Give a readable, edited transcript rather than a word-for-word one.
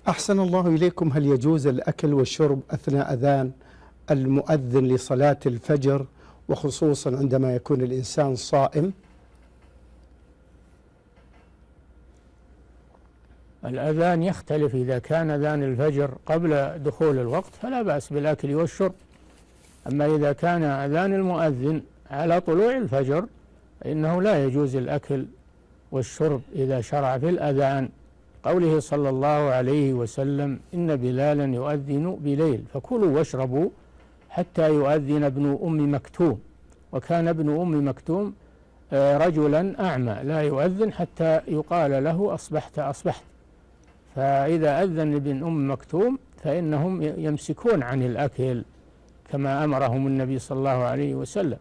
أحسن الله إليكم. هل يجوز الأكل والشرب أثناء أذان المؤذن لصلاة الفجر، وخصوصا عندما يكون الإنسان صائم؟ الأذان يختلف، إذا كان أذان الفجر قبل دخول الوقت فلا بأس بالأكل والشرب، أما إذا كان أذان المؤذن على طلوع الفجر فإنه لا يجوز الأكل والشرب إذا شرع في الأذان. قوله صلى الله عليه وسلم: إن بلالا يؤذن بليل فكلوا واشربوا حتى يؤذن ابن أم مكتوم. وكان ابن أم مكتوم رجلا أعمى لا يؤذن حتى يقال له أصبحت أصبحت، فإذا أذن ابن أم مكتوم فإنهم يمسكون عن الأكل كما أمرهم النبي صلى الله عليه وسلم.